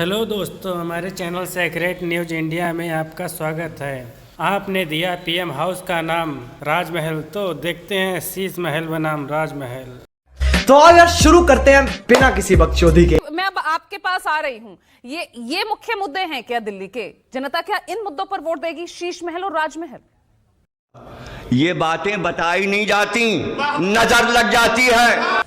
Hello दोस्तों, हमारे channel secret news India में आपका स्वागत है। आपने दिया पीएम हाउस का नाम राजमहल, तो देखते हैं शीश महल बनाम राजमहल। तो आओ यार शुरू करते हैं बिना किसी बकचोदी के। मैं अब आपके पास आ रही हूं। ये मुख्य मुद्दे हैं क्या दिल्ली के? जनता क्या इन मुद्दों पर वोट देगी? शीश महल और राजमहल? ये बातें बताई नहीं जाती, नजर लग जाती है।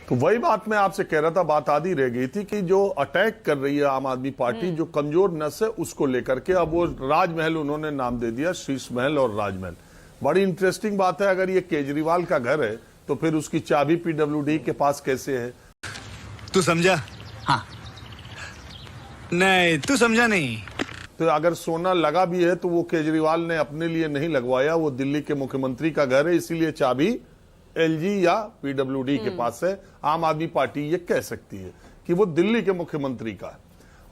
तो वही बात मैं आपसे कह रहा था, बात आधी रह गई थी कि जो अटैक कर रही है आम आदमी पार्टी, जो कमजोर नस है उसको लेकर के, अब वो राजमहल उन्होंने नाम दे दिया, शीश महल और राजमहल। बड़ी इंटरेस्टिंग बात है, अगर ये केजरीवाल का घर है तो फिर उसकी चाबी पीडब्ल्यूडी के पास कैसे है? तू समझा? हाँ। नहीं, तू समझा नहीं। तो अगर सोना लगा भी है तो वो केजरीवाल ने अपने लिए नहीं लगवाया, वो दिल्ली के मुख्यमंत्री का घर है, इसीलिए चाबी एलजी या पीडब्ल्यूडी के पास है। आम आदमी पार्टी ये कह सकती है कि वो दिल्ली के मुख्यमंत्री का है।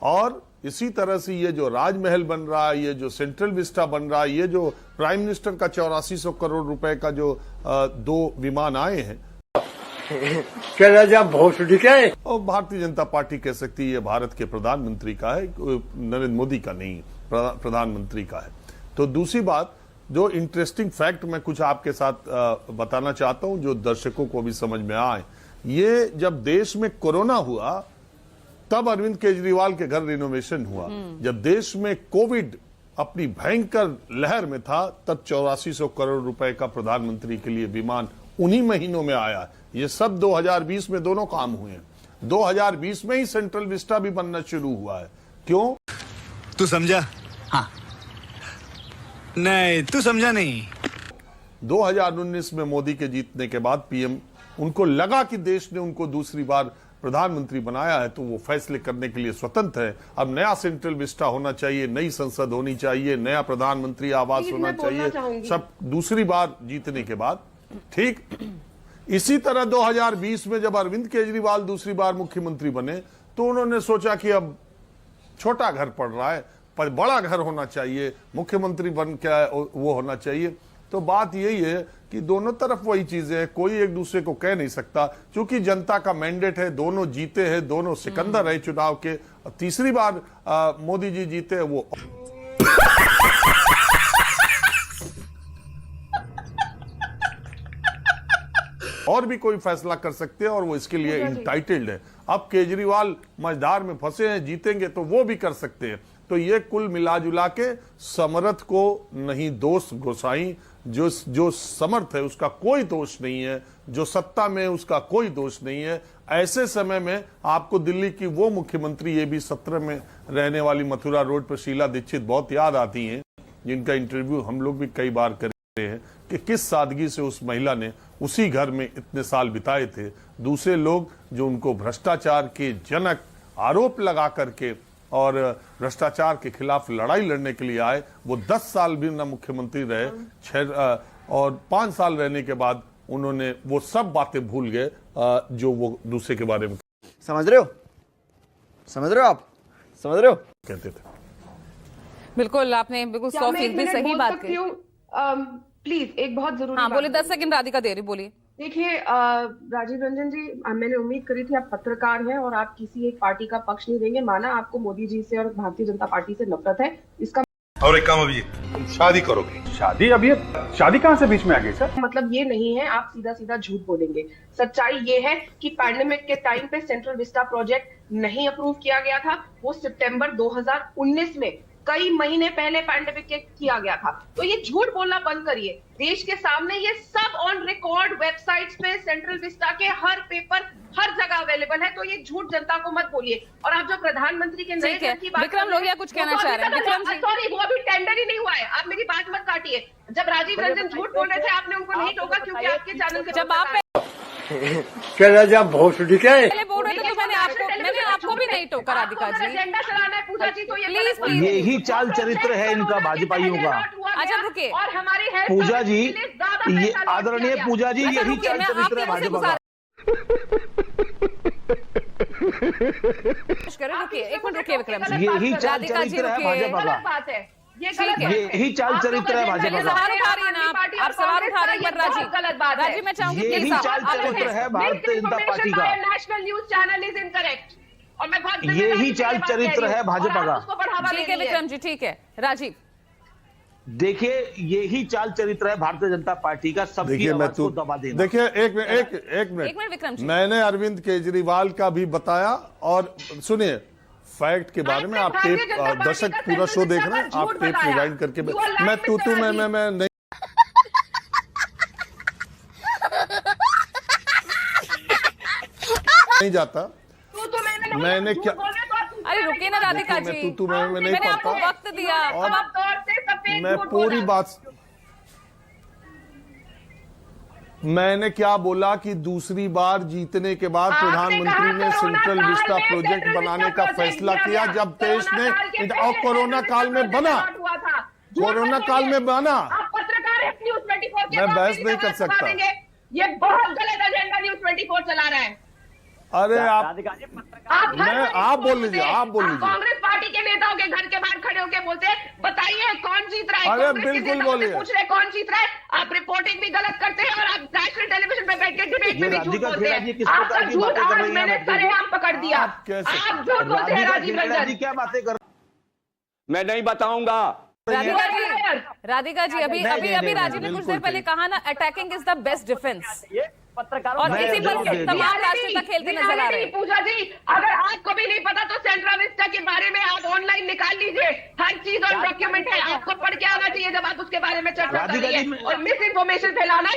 और इसी तरह से ये जो राजमहल बन रहा है, ये जो सेंट्रल विस्टा बन रहा है, ये जो प्राइम मिनिस्टर का 8400 करोड़ रुपए का जो 2 विमान आए हैं, और भारतीय जनता पार्टी कह सकती है ये भारत के प्रधानमंत्री का है, नरेंद्र मोदी का नहीं, प्रधानमंत्री का है। तो दूसरी बात, जो इंटरेस्टिंग फैक्ट मैं कुछ आपके साथ बताना चाहता हूं, जो दर्शकों को भी समझ में आए। ये जब देश में कोरोना हुआ तब अरविंद केजरीवाल के घर रिनोवेशन हुआ। जब देश में कोविड अपनी भयंकर लहर में था तब 8400 करोड़ रुपए का प्रधानमंत्री के लिए विमान उन्हीं महीनों में आया। ये सब 2020 में दोनों काम हुए हैं। 2020 में ही सेंट्रल विस्टा भी बनना शुरू हुआ है। क्यों? तू समझा? हाँ। नहीं, तू समझा नहीं। 2019 में मोदी के जीतने के बाद पीएम, उनको लगा कि देश ने उनको दूसरी बार प्रधानमंत्री बनाया है तो वो फैसले करने के लिए स्वतंत्र है। अब नया सेंट्रल विस्टा होना चाहिए, नई संसद होनी चाहिए, नया प्रधानमंत्री आवास होना चाहिए, सब दूसरी बार जीतने के बाद। ठीक इसी तरह 2020 में जब अरविंद केजरीवाल दूसरी बार मुख्यमंत्री बने तो उन्होंने सोचा कि अब छोटा घर पड़ रहा है पर बड़ा घर होना चाहिए, मुख्यमंत्री बन के वो होना चाहिए। तो बात यही है कि दोनों तरफ वही चीजें हैं, कोई एक दूसरे को कह नहीं सकता, क्योंकि जनता का मैंडेट है, दोनों जीते हैं, दोनों सिकंदर है चुनाव के। तीसरी बार मोदी जी जीते हैं, वो और भी कोई फैसला कर सकते हैं और वो इसके लिए इंटाइटल्ड है। अब केजरीवाल मझधार में फंसे हैं, जीतेंगे तो वो भी कर सकते हैं। तो ये कुल मिला जुला के समर्थ को नहीं दोष गोसाई, जो समर्थ है उसका कोई दोष नहीं है, जो सत्ता में उसका कोई दोष नहीं है। ऐसे समय में आपको दिल्ली की वो मुख्यमंत्री, ये भी 17 में रहने वाली मथुरा रोड पर शीला दीक्षित बहुत याद आती हैं, जिनका इंटरव्यू हम लोग भी कई बार करे हैं कि किस सादगी से उस महिला ने उसी घर में इतने साल बिताए थे। दूसरे लोग जो उनको भ्रष्टाचार के जनक आरोप लगा करके और भ्रष्टाचार के खिलाफ लड़ाई लड़ने के लिए आए, वो 10 साल भी न मुख्यमंत्री रहे, और 5 साल रहने के बाद उन्होंने वो सब बातें भूल गए जो वो दूसरे के बारे में समझ रहे हो? समझ रहे हो आप? समझ रहे हो? कहते थे। बिल्कुल, आपने बिल्कुल 100% सही बात कही। प्लीज एक बहुत जरूरी हाँ, बोले 10 सेकंड राधिका दे रही, बोलिए। देखिए राजीव रंजन जी, मैंने उम्मीद करी थी आप पत्रकार हैं और आप किसी एक पार्टी का पक्ष नहीं देंगे। माना आपको मोदी जी से और भारतीय जनता पार्टी से नफरत है, इसका और एक काम, अभी तुम शादी करोगे? शादी? अभी शादी कहां से बीच में आ गई सर? मतलब ये नहीं है आप सीधा सीधा झूठ बोलेंगे। सच्चाई ये है कि पैंडेमिक के टाइम पे सेंट्रल विस्टा प्रोजेक्ट नहीं अप्रूव किया गया था। वो सितंबर 2019 में, कई महीने पहले पैंडेमिक के किया गया था। तो ये झूठ बोलना बंद करिए। देश के सामने ये सब ऑन रिकॉर्ड वेबसाइट्स पे सेंट्रल विस्टा के हर पेपर हर जगह अवेलेबल है। तो ये झूठ जनता को मत बोलिए। और आप जो प्रधानमंत्री के नए घर की बात, विक्रम लोहिया कुछ कहना चाह रहे हैं। विक्रम जी, सॉरी, वो अभी टेंडर ही नहीं हुआ है, आप मेरी बात मत काटिए। जब राजीव रंजन झूठ बोल रहे थे आपने उनको नहीं टोका, क्योंकि आपके चैनल के जब आप भोसड़ी क्या है? पहले बोल रहे थे तो मैंने आपको भी नहीं टोका राधिका जी। एजेंडा चलाना है पूजा जी, तो प्लीज यही चाल चरित्र है इनका भाजपाइयों का। अच्छा रुकिए, और हमारी पूजा जी, ये आदरणीय पूजा जी, यही चाल चरित्र है भाजपा का। रुकिए, एक मिनट रुकिए विक्रम जी। यही चाल चरित्र है भाजपा का। बात है, ये यही चाल चरित्र है भाजपा का। सवाल उठा रही है ना आप सवाल उठा रही है, पर राजीव गलत बात है। मैं चाहूंगी यही चाल चरित्र है भारतीय जनता पार्टी का। National news channel is incorrect. और मैं बहुत यही चाल चरित्र है भाजपा का। उसको बढ़ावा ठीक है विक्रम जी, ठीक है। राजीव, देखिए यही चाल चरित्र है भारतीय जनता पार्टी का, सबकी आवाज को दबा देना। देखिए एक मिनट विक्रम जी। मैंने अरविंद केजरीवाल का भी बताया, और सुनिए फैक्ट के बारे में। आप टेप, दर्शक पूरा शो देख रहे हैं, आप टेप रिवाइंड करके। मैं तूतू मैं नहीं जाता। मैंने क्या, अरे रुकिए ना राधिका जी, तू मैं नहीं मैंने आपको पढ़ता। वक्त दिया। और अब आप मैं पूरी बात, मैंने क्या बोला कि दूसरी बार जीतने के बाद प्रधानमंत्री ने सेंट्रल विस्टा प्रोजेक्ट बनाने का फैसला किया, जब देश ने, और कोरोना काल में बना, कोरोना काल में बना। मैं बहस नहीं कर सकता। ये बहुत गलत एजेंडा न्यूज़ 24 चला रहा है। अरे आप बोल लीजिए, आप बोल लीजिए। कांग्रेस पार्टी के नेताओं के घर के बाहर खड़े होकर बोलते हैं बताइए कौन जीत रहा है। अरे कांग्रेस के बिल्कुल नेताओं से बोलिए। पूछ रहे हैं कौन जीत रहा है। आप रिपोर्टिंग भी गलत करते हैं और आप नेशनल टेलीविजन पे बैठ के डिबेट में भी झूठ बोलते हैं। आपका झूठ आज मैंने सरेआम पकड़ दिया। आप झूठ बोलते हैं राजीव रंजन। क्या बातें कर, मैं नहीं बताऊंगा। राधिका जी, अभी राजीव ने कुछ देर पहले कहा ना, attacking is the best defence, और इसी पर तमाम राष्ट्रीयता खेलते नजर आ रहे हैं। पूजा जी, अगर आपको भी नहीं पता तो सेंट्रल विस्टा के बारे में आप ऑनलाइन निकाल लीजिए, हर चीज और डॉक्यूमेंट है, आपको पढ़ के आना चाहिए जब आप उसके बारे में चर्चा कर रही है। और मिस इन्फॉर्मेशन फैलाना है, आप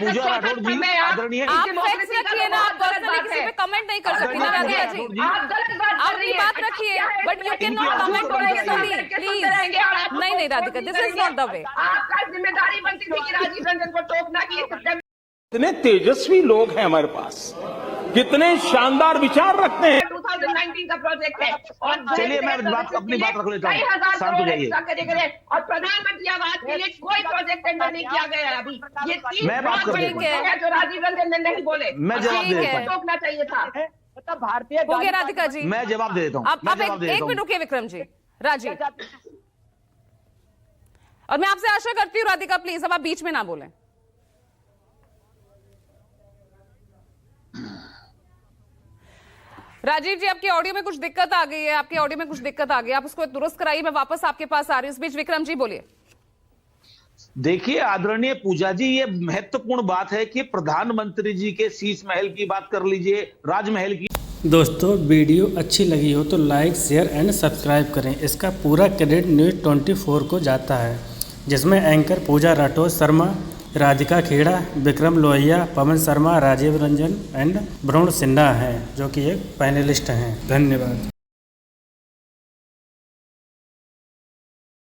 पर्सनली किसी पे कमेंट नहीं कर सकती ना राधिका जी, आप गलत बात आप अपनी बात रखिए, but you can not comment personally, please. नहीं Radhika, this is not the way. आपका जिम्मेदारी बनती थी कि राजीव रंजन को टोकना की कितने तेजस्वी लोग हैं हमारे पास, कितने शानदार विचार रखते हैं। 2019 का प्रोजेक्ट है। और चलिए मैं अपनी बात रख लेता हूँ, शांत हो जाइए। और प्रधानमंत्री आवास के लिए कोई प्रोजेक्ट टेंडर नहीं किया गया है अभी। ये 3 मैं बात कर देता हूं। है जो राजीव रंजन ने नहीं बोले। मैं जवाब दे देता हूं। टोकना चाहिए था। भारतीय हो गया राधिका जी, मैं जवाब दे देता हूँ। अब एक मिनट रुकिए विक्रम जी। राजीव, और मैं आपसे आशा करती हूँ राधिका प्लीज अब आप बीच में ना बोलें। राजीव जी, आपकी ऑडियो में कुछ दिक्कत आ गई है, आप उसको दुरुस्त कराइए, मैं वापस आपके पास आ रही हूं। इस बीच विक्रम जी बोलिए। देखिए आदरणीय पूजा जी, ये महत्वपूर्ण बात है कि प्रधानमंत्री जी के शीश महल की बात कर लीजिए, राजमहल की। दोस्तों वीडियो अच्छी लगी हो तो लाइक, शेयर एंड सब्सक्राइब करें। इसका पूरा क्रेडिट न्यूज़ 24 को जाता है, जिसमें एंकर पूजा राठौर शर्मा, राधिका खेड़ा, विक्रम लोहिया, पवन शर्मा, राजीव रंजन एंड वरुण सिन्हा हैं, जो कि एक पैनलिस्ट हैं। धन्यवाद।